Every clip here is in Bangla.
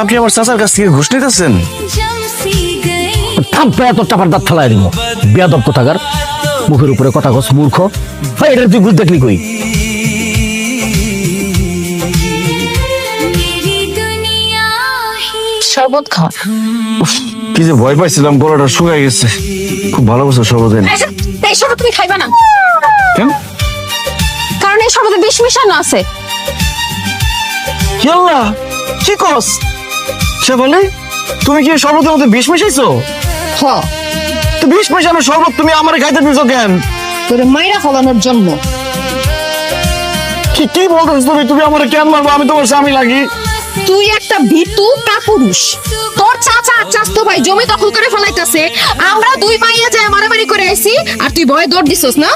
আপনি আমার চাচার কাছ থেকে ঘুষ নিতেছেন? তোর চাপার দাঁত ফেলাই দিব, বেয়াদব কোথাকার, মুখের উপরে কথা কস মূর্খ। এটার তুই ঘুষ দেখলি কই? শরবত খাও। কি যে ভয় পাইছিলাম, গলাটা শুকাই গেছে। খুব ভালো করছো শরবত এনে। এই শরবত তুমি খাইবা না, কেন? কারণ এই শরবতে বিষ মিশানো আছে। ইয়াল্লাহ, কি কস? সে বলে তুমি কি শরবতের মধ্যে বিষ মিশাইছো? হ, তো বিষ মিশানো শরবত তুমি আমারে খাইতে দিছো কেন? তোরে মাইরা ফলানোর জন্য। কি কি বলতেছো তুমি? তুমি আমারে কেন মারবো? আমি তোমার স্বামী লাগি। তুই একটা ভীতু কাপুরুষ। তোর চাচা আর চাচতো ভাই জমি দখল করে ফেলাইতেছে, আমরা দুই মাইয়া যায় মারামারি করে আইছি, আর তুই ভয়ে দৌড় দিছস না?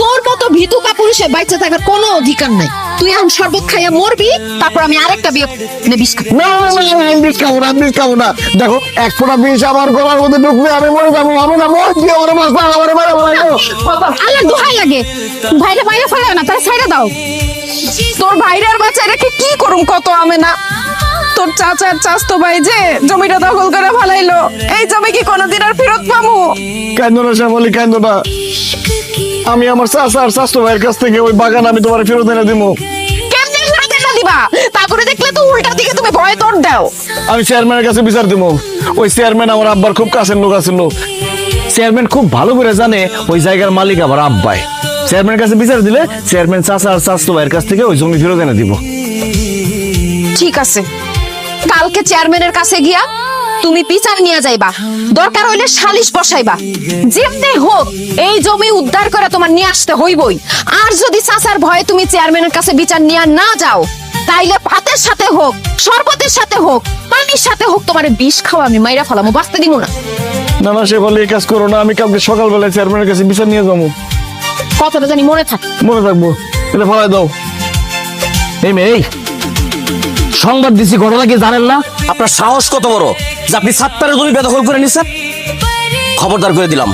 তোর মতো ভীতু কাপুরুষে বাইচে থাকার কোনো অধিকার নাই। তুই এখন শরবত খাইয়া মরবি, তারপর আমি আরেকটা বিয়ে বিষ খাবো। না না না, আমি বিষ খাবো না, বিষ খাবো না। দেখো, এক ফোঁটা বিষ আমার গলার মধ্যে ঢুকবে, আমি মরে যাবো। আমি না মরে গিয়ে ওরে মাছ না আমারে মারা ফেলাইলো। আল্লাহ দোহাই লাগে, ভাইরে বাইরে ফেলায় না, তারা ছাইড়া দাও। তোর ভাইরার বাচ্চা রেখে কি করুম কত আমি না। তোর চাচার চাচতো ভাই যে জমিটা দখল করে ফেলাইলো, এই জমি কি কোনোদিন আর ফেরত পাবো? কান্দো না শ্যামলি, কান্দো না। আমি আমার চাচা আর চাচতো ভাইয়ের কাছ থেকে ওই বাগান আমি তোমার ফেরত এনে দিব। কেমনে না দিবা? তা করে দেখলে তো উল্টা দিকে তুমি ভয়ে দৌড় দাও। আমি চেয়ারম্যানের কাছে বিচার দিব। ওই চেয়ারম্যান আমার আব্বার খুব কাছের লোক আছে। চেয়ারম্যান খুব ভালো করে জানে ওই জায়গার মালিক আমার আব্বাই। চেয়ারম্যানের কাছে বিচার দিলে চেয়ারম্যান চাচা আর চাচতো ভাইয়ের কাছ থেকে ওই জমি ফেরত এনে দিব। ঠিক আছে, কালকে চেয়ারম্যানের কাছে গিয়া তুমি বিচার নিয়ে যাইবা, দরকার হইলে সালিশ বসাইবা। যেমনি হোক এই জমি উদ্ধার করে তোমার নিয়ে আসতে হইবই। আর যদি চাচার ভয়ে তুমি চেয়ারম্যানের কাছে বিচার নিয়ে না যাও, তাইলে ভাতের সাথে হোক, শরবতের সাথে হোক, পানির সাথে হোক, তোমার বিষ খাওয়া আমি মাইরা ফেলামো, বাঁচতে দিব না। না না, সে বলে এই কাজ করো না। আমি কালকে সকালবেলায় চেয়ারম্যানের কাছে বিচার নিয়ে যাবো। কথাটা জানি মনে থাকে। মনে থাকবো। এটা ফলাই দাও। এই মেয়ে, এই সংবাদ দিছি, ঘটনা কি জানেন না? আপনার সাহস কত বড় যে আপনি সাত্তারের জমি বেদখল করে নিছেন? খবরদার করে দিলাম,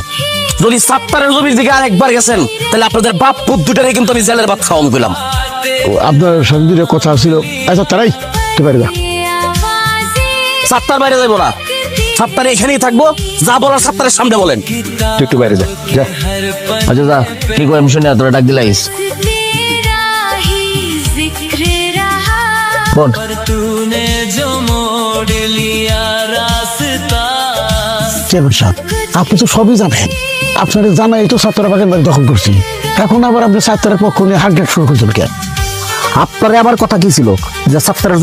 যদি সাত্তারের জমির দিকে আরেকবার গেছেন তাহলে আপনাদের বাপ পুত দুটারে কিন্তু আমি জেলের ভাত খাওয়াম কইলাম। আপনার সঙ্গে কথা ছিল। আচ্ছা, তারাই পারি না। সাত্তার বাইরে যাইবো না, সাত্তার এখানেই থাকবো। যা বলার সাত্তারের সামনে বলেন। তুই একটু বাইরে যা, যা। আচ্ছা যা, কি করে আমি শুনে তোরা ডাক দিলাইস। বল। আপনি তো সবই জানেন, আপনারা জানাই তো ছাত্ররা বাগান দখল করছি। এখন আবার আপনি ছাত্রের পক্ষ নিয়ে হাট শুরু করছেন কেন? আপনারা আবার কথা কি ছিল যে ছাত্রের